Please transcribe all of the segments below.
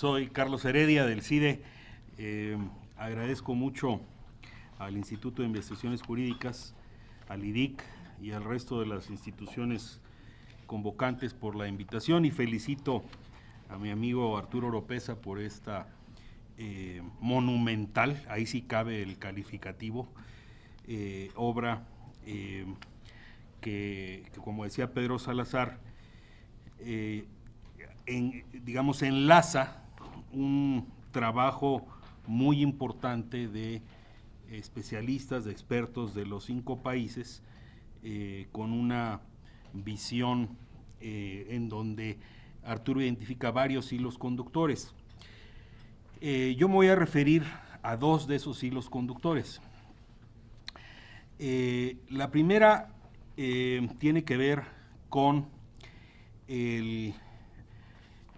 Soy Carlos Heredia del CIDE. Agradezco mucho al Instituto de Investigaciones Jurídicas, al IDIC y al resto de las instituciones convocantes por la invitación, y felicito a mi amigo Arturo Oropeza por esta monumental, ahí sí cabe el calificativo, obra que como decía Pedro Salazar, enlaza un trabajo muy importante de especialistas, de expertos de los 5 países, con una visión en donde Arturo identifica varios hilos conductores. Yo me voy a referir a 2 de esos hilos conductores. La primera tiene que ver con el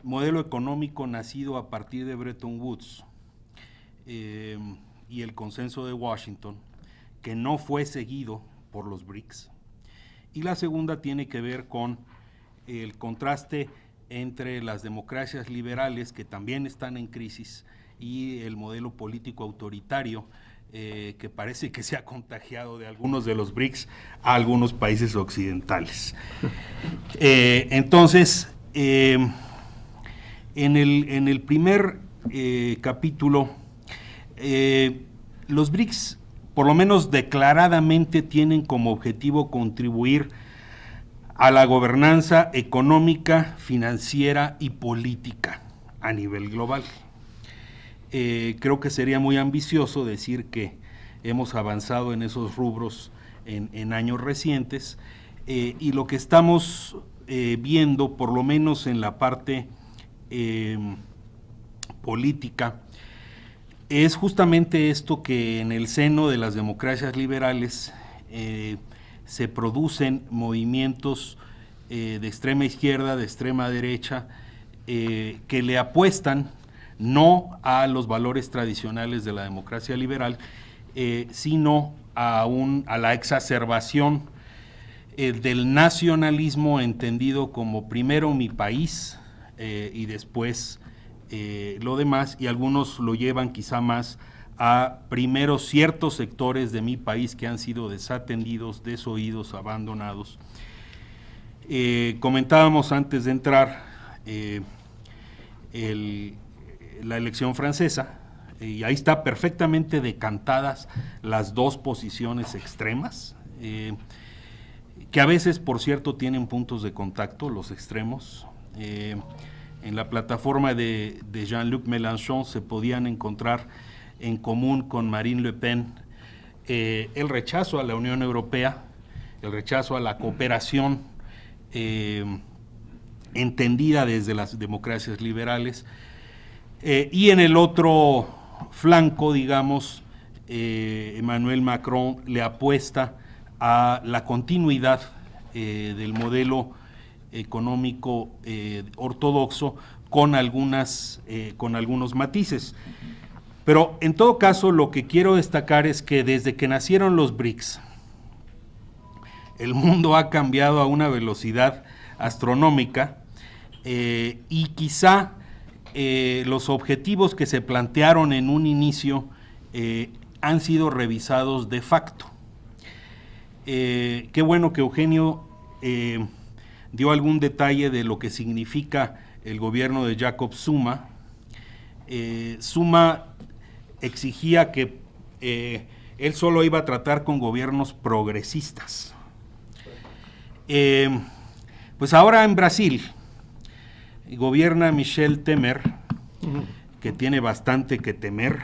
modelo económico nacido a partir de Bretton Woods y el consenso de Washington, que no fue seguido por los BRICS. Y la segunda tiene que ver con el contraste entre las democracias liberales, que también están en crisis, y el modelo político autoritario que parece que se ha contagiado de algunos de los BRICS a algunos países occidentales. Entonces, en el primer capítulo, los BRICS, por lo menos declaradamente, tienen como objetivo contribuir a la gobernanza económica, financiera y política a nivel global. Creo que sería muy ambicioso decir que hemos avanzado en esos rubros en años recientes, y lo que estamos viendo, por lo menos en la parte política, es justamente esto, que en el seno de las democracias liberales se producen movimientos de extrema izquierda, de extrema derecha, que le apuestan no a los valores tradicionales de la democracia liberal, sino a la exacerbación del nacionalismo entendido como primero mi país y después lo demás, y algunos lo llevan quizá más a primero ciertos sectores de mi país que han sido desatendidos, desoídos, abandonados. Comentábamos antes de entrar la elección francesa, y ahí está perfectamente decantadas las 2 posiciones extremas, que a veces, por cierto, tienen puntos de contacto, los extremos. En la plataforma de Jean-Luc Mélenchon se podían encontrar en común con Marine Le Pen el rechazo a la Unión Europea, el rechazo a la cooperación entendida desde las democracias liberales, y en el otro flanco, digamos, Emmanuel Macron le apuesta a la continuidad del modelo económico ortodoxo con algunos matices. Pero en todo caso, lo que quiero destacar es que desde que nacieron los BRICS, el mundo ha cambiado a una velocidad astronómica, y quizá los objetivos que se plantearon en un inicio han sido revisados de facto. Qué bueno que Eugenio dio algún detalle de lo que significa el gobierno de Jacob Zuma. Zuma exigía que él solo iba a tratar con gobiernos progresistas. Pues ahora en Brasil gobierna Michel Temer, que tiene bastante que temer,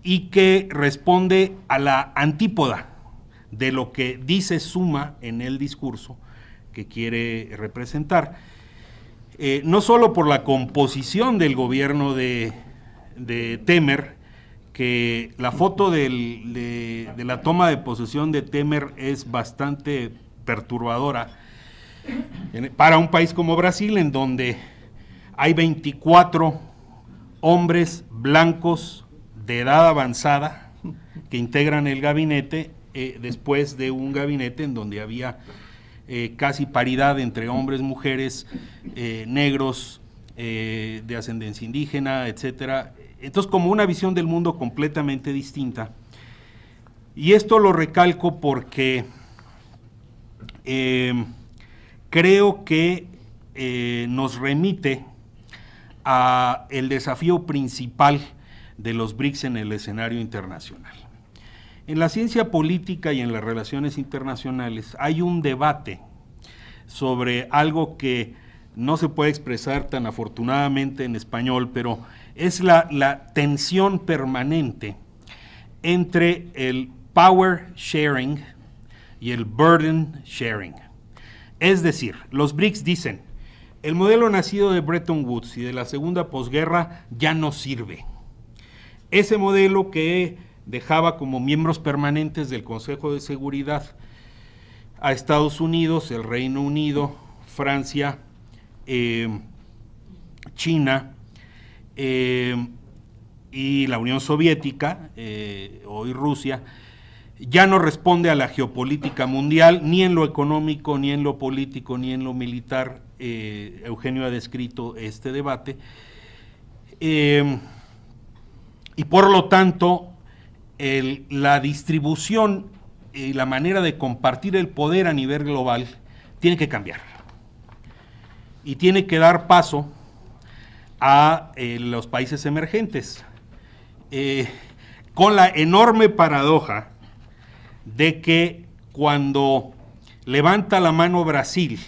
y que responde a la antípoda de lo que dice Zuma en el discurso que quiere representar. No solo por la composición del gobierno de Temer, que la foto de la toma de posesión de Temer es bastante perturbadora para un país como Brasil, en donde hay 24 hombres blancos de edad avanzada que integran el gabinete, después de un gabinete en donde había casi paridad entre hombres, mujeres, negros, de ascendencia indígena, etcétera. Entonces, como una visión del mundo completamente distinta. Y esto lo recalco porque creo que nos remite a el desafío principal de los BRICS en el escenario internacional. En la ciencia política y en las relaciones internacionales hay un debate sobre algo que no se puede expresar tan afortunadamente en español, pero es la tensión permanente entre el power sharing y el burden sharing. Es decir, los BRICS dicen, el modelo nacido de Bretton Woods y de la segunda posguerra ya no sirve. Ese modelo que dejaba como miembros permanentes del Consejo de Seguridad a Estados Unidos, el Reino Unido, Francia, China y la Unión Soviética, hoy Rusia, ya no responde a la geopolítica mundial, ni en lo económico, ni en lo político, ni en lo militar. Eugenio ha descrito este debate. Y por lo tanto, la distribución y la manera de compartir el poder a nivel global tiene que cambiar. Y tiene que dar paso a los países emergentes, con la enorme paradoja de que cuando levanta la mano Brasil,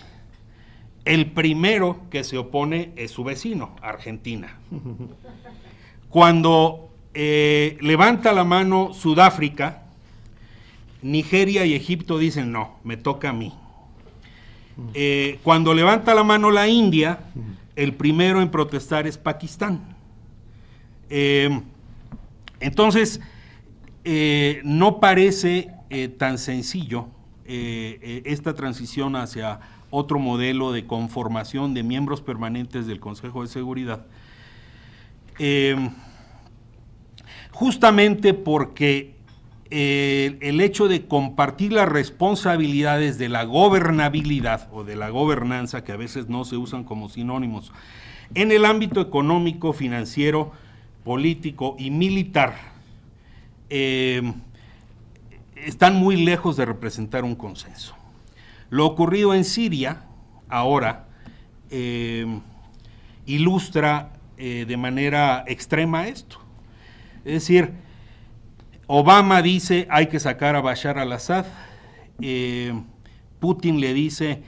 el primero que se opone es su vecino, Argentina. Cuando levanta la mano Sudáfrica, Nigeria y Egipto dicen, no, me toca a mí. Cuando levanta la mano la India, el primero en protestar es Pakistán. Entonces, no parece tan sencillo esta transición hacia otro modelo de conformación de miembros permanentes del Consejo de Seguridad, justamente porque el hecho de compartir las responsabilidades de la gobernabilidad o de la gobernanza, que a veces no se usan como sinónimos, en el ámbito económico, financiero, político y militar, están muy lejos de representar un consenso. Lo ocurrido en Siria ahora ilustra de manera extrema esto. Es decir, Obama dice hay que sacar a Bashar al-Assad, Putin le dice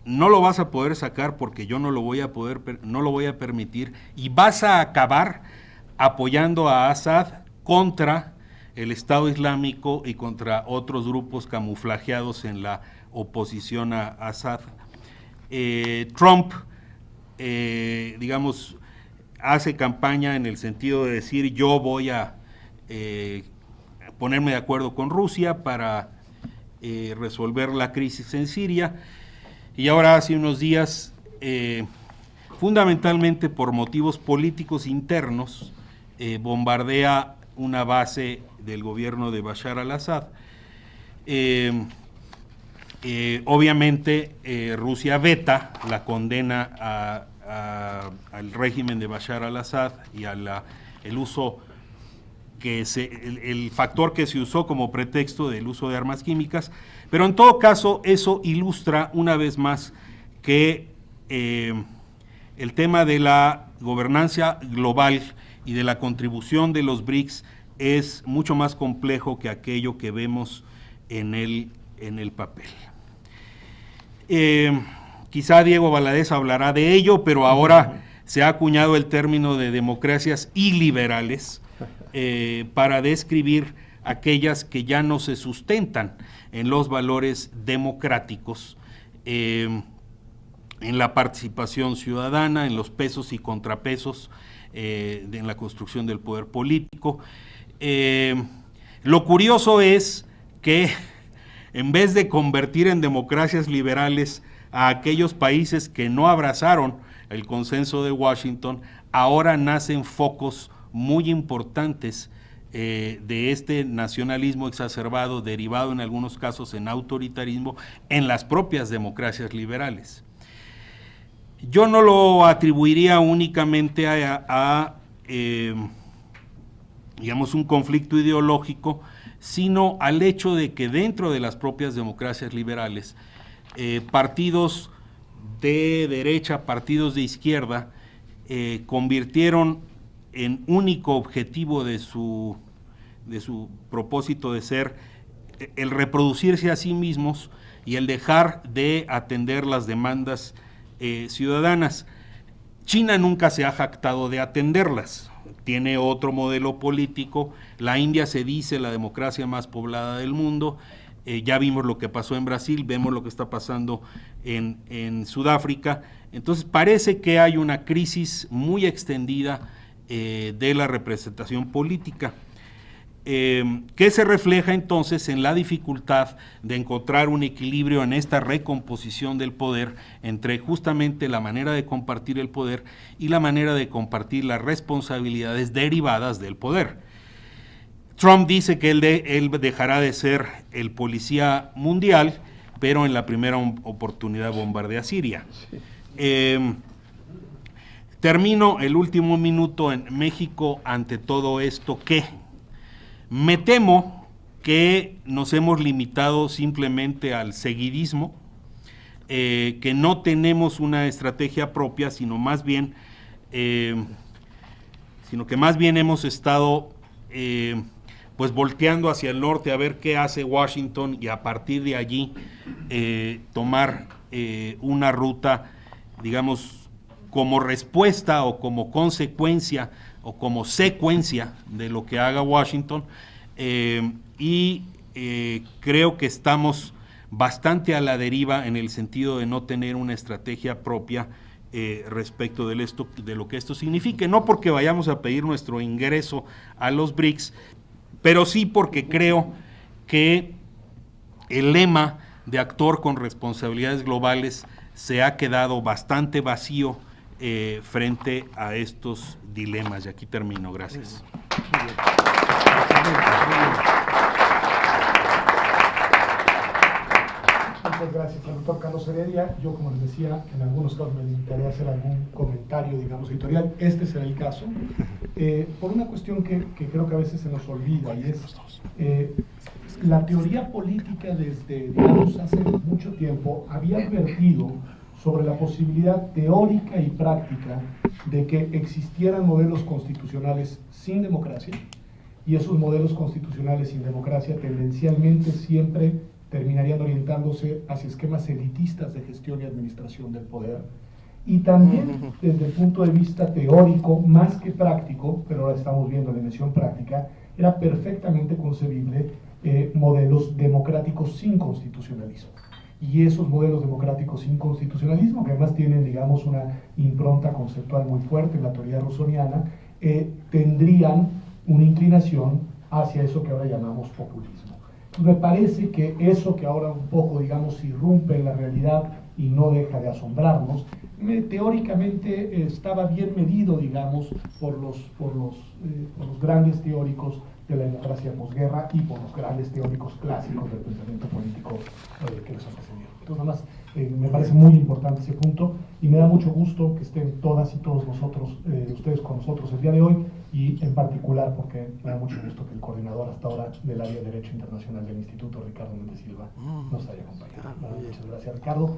no lo vas a poder sacar porque yo no lo voy a permitir, y vas a acabar apoyando a Assad contra el Estado Islámico y contra otros grupos camuflajeados en la oposición a Assad. Trump, digamos, hace campaña en el sentido de decir yo voy a ponerme de acuerdo con Rusia para resolver la crisis en Siria, y ahora hace unos días, fundamentalmente por motivos políticos internos, bombardea una base del gobierno de Bashar al-Assad. Obviamente Rusia veta la condena al régimen de Bashar al-Assad y el uso el factor que se usó como pretexto del uso de armas químicas, pero en todo caso eso ilustra una vez más que el tema de la gobernanza global y de la contribución de los BRICS es mucho más complejo que aquello que vemos en el papel. Quizá Diego Valadez hablará de ello, pero ahora se ha acuñado el término de democracias iliberales para describir aquellas que ya no se sustentan en los valores democráticos, en la participación ciudadana, en los pesos y contrapesos, en la construcción del poder político. Lo curioso es que en vez de convertir en democracias liberales a aquellos países que no abrazaron el consenso de Washington, ahora nacen focos muy importantes de este nacionalismo exacerbado, derivado en algunos casos en autoritarismo, en las propias democracias liberales. Yo no lo atribuiría únicamente digamos, un conflicto ideológico, sino al hecho de que dentro de las propias democracias liberales, partidos de derecha, partidos de izquierda, convirtieron en único objetivo de su propósito de ser el reproducirse a sí mismos y el dejar de atender las demandas ciudadanas. China nunca se ha jactado de atenderlas, tiene otro modelo político. La India se dice la democracia más poblada del mundo. Ya vimos lo que pasó en Brasil, vemos lo que está pasando en Sudáfrica. Entonces parece que hay una crisis muy extendida de la representación política, que se refleja entonces en la dificultad de encontrar un equilibrio en esta recomposición del poder entre justamente la manera de compartir el poder y la manera de compartir las responsabilidades derivadas del poder. Trump dice que él dejará de ser el policía mundial, pero en la primera oportunidad bombardea Siria. Termino el último minuto en México ante todo esto. ¿Qué? Me temo que nos hemos limitado simplemente al seguidismo, que no tenemos una estrategia propia, sino que más bien hemos estado pues volteando hacia el norte a ver qué hace Washington y a partir de allí tomar una ruta, digamos, como respuesta o como consecuencia o como secuencia de lo que haga Washington, creo que estamos bastante a la deriva en el sentido de no tener una estrategia propia respecto de lo que esto signifique, no porque vayamos a pedir nuestro ingreso a los BRICS, pero sí porque creo que el lema de actor con responsabilidades globales se ha quedado bastante vacío frente a estos dilemas. Y aquí termino. Gracias. Muchas gracias al doctor Carlos Heredia. Yo, como les decía, en algunos casos me limitaría a hacer algún comentario, digamos, editorial. Este será el caso, por una cuestión que creo que a veces se nos olvida, y es la teoría política desde, digamos, hace mucho tiempo había advertido sobre la posibilidad teórica y práctica de que existieran modelos constitucionales sin democracia, y esos modelos constitucionales sin democracia tendencialmente siempre terminarían orientándose hacia esquemas elitistas de gestión y administración del poder. Y también desde el punto de vista teórico, más que práctico, pero ahora estamos viendo la dimensión práctica, era perfectamente concebible modelos democráticos sin constitucionalismo. Y esos modelos democráticos sin constitucionalismo, que además tienen, digamos, una impronta conceptual muy fuerte en la teoría russoniana, tendrían una inclinación hacia eso que ahora llamamos populismo. Me parece que eso que ahora un poco, digamos, irrumpe en la realidad y no deja de asombrarnos, teóricamente estaba bien medido, digamos, por los grandes teóricos de la democracia posguerra y por los grandes teóricos clásicos del pensamiento político que les antecedieron. Entonces, nada más, me parece muy importante ese punto y me da mucho gusto que estén todas y todos nosotros, ustedes con nosotros el día de hoy, y en particular porque me da mucho gusto que el coordinador hasta ahora del área de Derecho Internacional del Instituto, Ricardo Méndez Silva, nos haya acompañado. Muchas gracias, Ricardo.